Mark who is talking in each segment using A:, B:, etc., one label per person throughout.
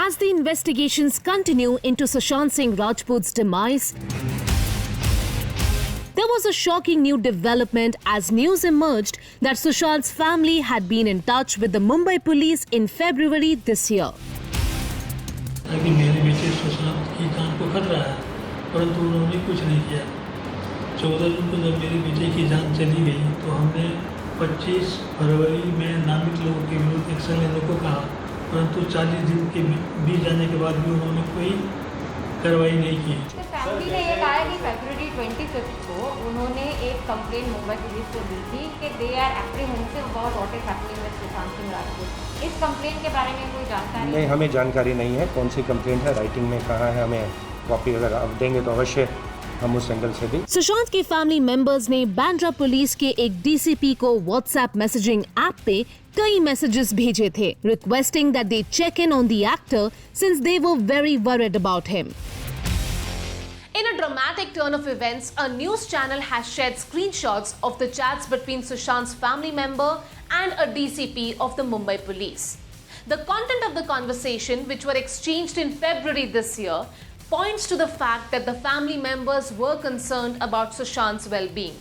A: As the investigations continue into Sushant Singh Rajput's demise, there was a shocking new development as news emerged that Sushant's family had been in touch with the Mumbai police in February this year.
B: कि मेरे बेटे सुशांत की जान को खतरा है, परंतु उन्होंने कुछ नहीं किया। 14 जून को जब मेरे बेटे की जान चली गई तो हमने 25 फरवरी में नामित लोगों के विरुद्ध एक्शन लेने को कहा, परंतु 40 दिन के बीत जाने के बाद भी उन्होंने कोई कार्रवाई नहीं की।
C: फैमिली ने ये कहा है कि फरवरी 25 को उन्होंने एक कंप्लेंट मुंबई पुलिस को दी थी कि they are apprehensive about what is happening with Sushant Singh Rajput. इस कंप्लेंट के बारे में कोई जानकारी
D: नहीं, हमें जानकारी नहीं है कौन सी कंप्लेंट है, राइटिंग में कहाँ है, हमें कॉपी अगर आप देंगे तो अवश्य हम उस एंगल से भी।
A: सुशांत के फैमिली मेंबर्स ने बांद्रा पुलिस के एक डीसीपी को व्हाट्सएप मैसेजिंग ऐप पे कई मैसेजेस भेजे थे, requesting that they check in on the actor since they were very worried about him. In a dramatic turn of events, a news channel has shared screenshots of the chats between Sushant's family member and a DCP of the Mumbai police. The content of the conversation, which were exchanged in February this year, points to the fact that the family members were concerned about Sushant's well-being.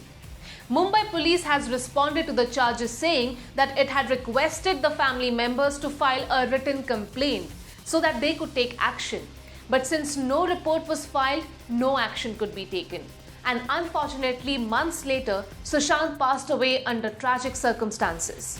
A: Mumbai police has responded to the charges saying that it had requested the family members to file a written complaint so that they could take action. But since no report was filed, no action could be taken. And unfortunately, months later, Sushant passed away under tragic circumstances.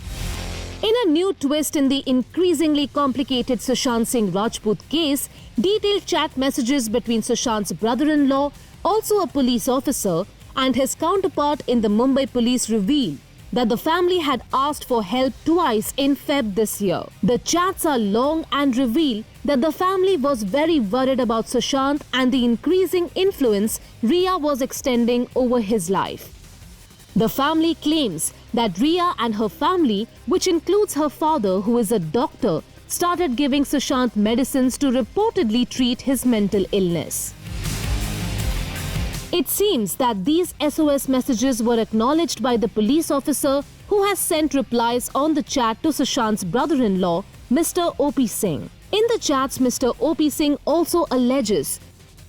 A: In a new twist in the increasingly complicated Sushant Singh Rajput case, detailed chat messages between Sushant's brother-in-law, also a police officer, and his counterpart in the Mumbai police reveal that the family had asked for help twice in Feb this year. The chats are long and reveal that the family was very worried about Sushant and the increasing influence Riya was extending over his life. The family claims that Riya and her family, which includes her father who is a doctor, started giving Sushant medicines to reportedly treat his mental illness. It seems that these SOS messages were acknowledged by the police officer who has sent replies on the chat to Sushant's brother-in-law, Mr. O.P. Singh. In the chats, Mr. O.P. Singh also alleges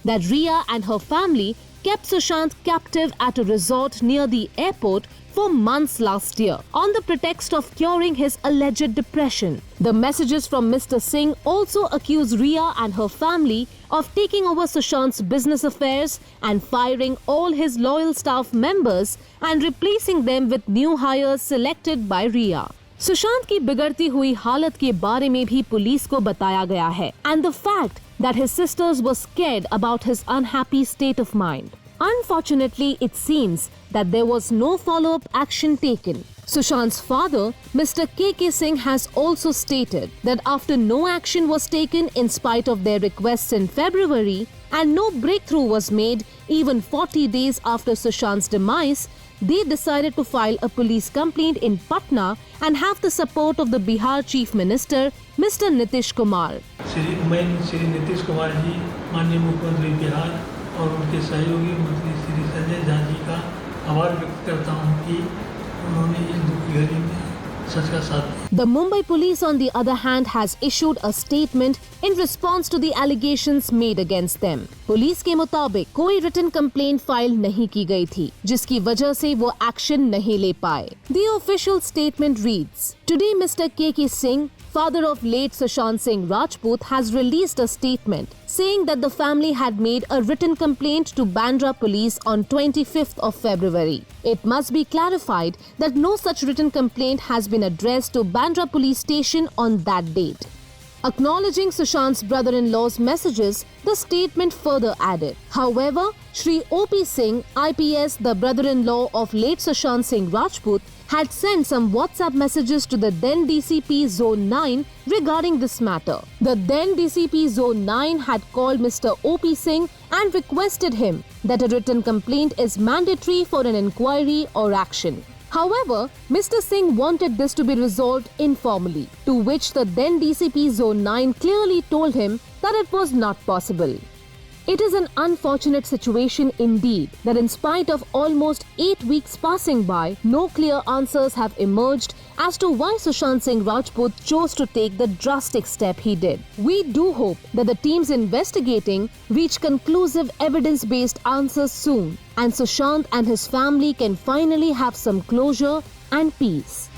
A: that Riya and her family kept Sushant captive at a resort near the airport for months last year on the pretext of curing his alleged depression. The messages from Mr. Singh also accuse Riya and her family of taking over Sushant's business affairs and firing all his loyal staff members and replacing them with new hires selected by Riya. Sushant की बिगड़ती हुई हालत के बारे में भी police को बताया गया है and the fact that his sisters were scared about his unhappy state of mind. Unfortunately, it seems that there was no follow-up action taken. Sushant's father, Mr. K.K. Singh, has also stated that after no action was taken in spite of their requests in February and no breakthrough was made even 40 days after Sushant's demise, they decided to file a police complaint in Patna and have the support of the Bihar Chief Minister, Mr. Nitish Kumar.
B: Shri Nitish Kumar ji, माननीय मुख्यमंत्री बिहार और उनके सहयोगी मंत्री श्री संजय झा जी का आभार व्यक्त करता हूँ कि उन्होंने इस दुखी घड़ी में सच का साथ दिया।
A: The Mumbai police, on the other hand, has issued a statement in response to the allegations made against them. Police के मुताबिक कोई written complaint फाइल नहीं की गई थी, जिसकी वजह से वो एक्शन नहीं ले पाए. The official statement reads, Today Mr. K.K. Singh, father of late Sushant Singh Rajput, has released a statement saying that the family had made a written complaint to Bandra police on 25th of February. It must be clarified that no such written complaint has been addressed to Bandra police station on that date. Acknowledging Sushant's brother-in-law's messages, the statement further added. However, Shri O.P. Singh, IPS, the brother-in-law of late Sushant Singh Rajput, had sent some WhatsApp messages to the then DCP Zone 9 regarding this matter. The then DCP Zone 9 had called Mr. O.P. Singh and requested him that a written complaint is mandatory for an inquiry or action. However, Mr. Singh wanted this to be resolved informally, to which the then DCP Zone 9 clearly told him that it was not possible. It is an unfortunate situation indeed that in spite of almost 8 weeks passing by, no clear answers have emerged as to why Sushant Singh Rajput chose to take the drastic step he did. We do hope that the teams investigating reach conclusive evidence-based answers soon, and Sushant and his family can finally have some closure and peace.